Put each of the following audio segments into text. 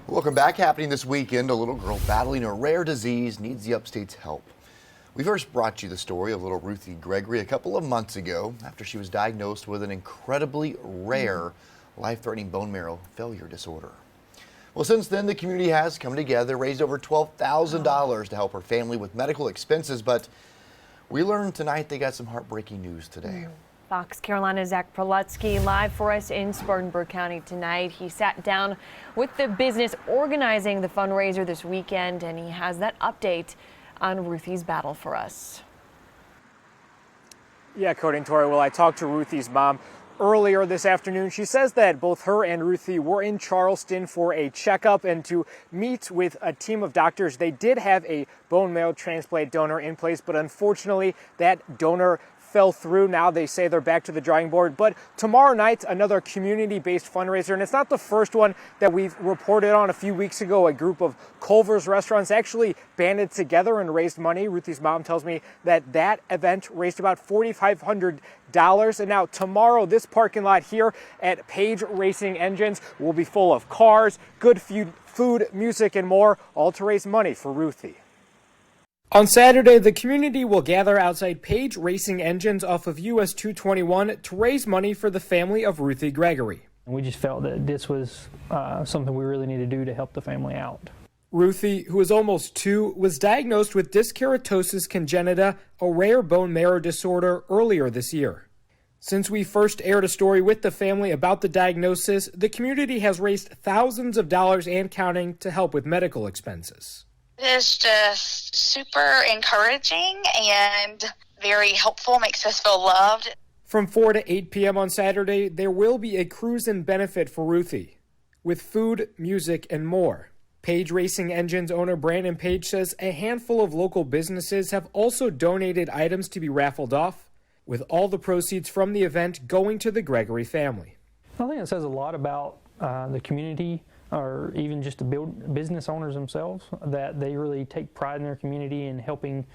Welcome back. Happening this weekend, a little girl battling a rare disease needs the upstate's help. We first brought you the story of little Ruthie Gregory a couple of months ago after she was diagnosed with an incredibly rare, life-threatening bone marrow failure disorder. Well, since then, the community has come together, raised over $12,000 to help her family with medical expenses, but we learned tonight they got some heartbreaking news today. Fox Carolina's Zach Prelutsky live for us in Spartanburg County tonight. He sat down with the business organizing the fundraiser this weekend, and he has that update on Ruthie's battle for us. Yeah, Cody and Tori, well, I talked to Ruthie's mom earlier this afternoon. She says that both her and Ruthie were in Charleston for a checkup and to meet with a team of doctors. They did have a bone marrow transplant donor in place, but unfortunately that donor fell through. Now they say they're back to the drawing board. But tomorrow night, another community-based fundraiser, and it's not the first one that we've reported on. A few weeks ago, a group of Culver's restaurants actually banded together and raised money. Ruthie's mom tells me that that event raised about $4,500. And now tomorrow, this parking lot here at Page Racing Engines will be full of cars, good food, music, and more, all to raise money for Ruthie. On Saturday, the community will gather outside Page Racing Engines off of US 221 to raise money for the family of Ruthie Gregory. We just felt that this was something we really need to do to help the family out. Ruthie, who is almost 2, was diagnosed with Dyskeratosis Congenita, a rare bone marrow disorder, earlier this year. Since we first aired a story with the family about the diagnosis, the community has raised thousands of dollars and counting to help with medical expenses. It's just super encouraging and very helpful, makes us feel loved. From 4 to 8 p.m. on Saturday, there will be a cruise and benefit for Ruthie, with food, music, and more. Page Racing Engines owner Brandon Page says a handful of local businesses have also donated items to be raffled off, with all the proceeds from the event going to the Gregory family. I think it says a lot about the community, or even just the business owners themselves, that they really take pride in their community and helping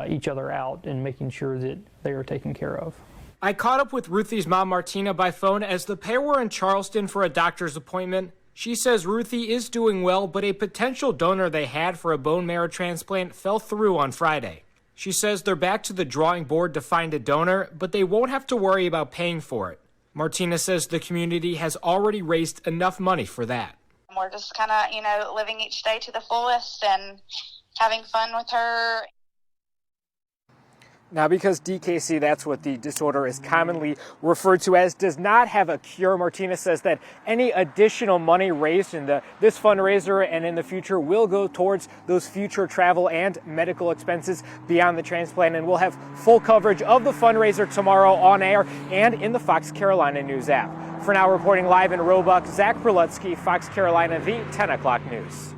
each other out and making sure that they are taken care of. I caught up with Ruthie's mom, Martina, by phone as the pair were in Charleston for a doctor's appointment. She says Ruthie is doing well, but a potential donor they had for a bone marrow transplant fell through on Friday. She says they're back to the drawing board to find a donor, but they won't have to worry about paying for it. Martina says the community has already raised enough money for that. We're just kind of, living each day to the fullest and having fun with her. Now, because DKC, that's what the disorder is commonly referred to as, does not have a cure, Martina says that any additional money raised in this fundraiser and in the future will go towards those future travel and medical expenses beyond the transplant. And we'll have full coverage of the fundraiser tomorrow on air and in the Fox Carolina News app. For now, reporting live in Roebuck, Zach Prelutsky, Fox Carolina, the 10 o'clock news.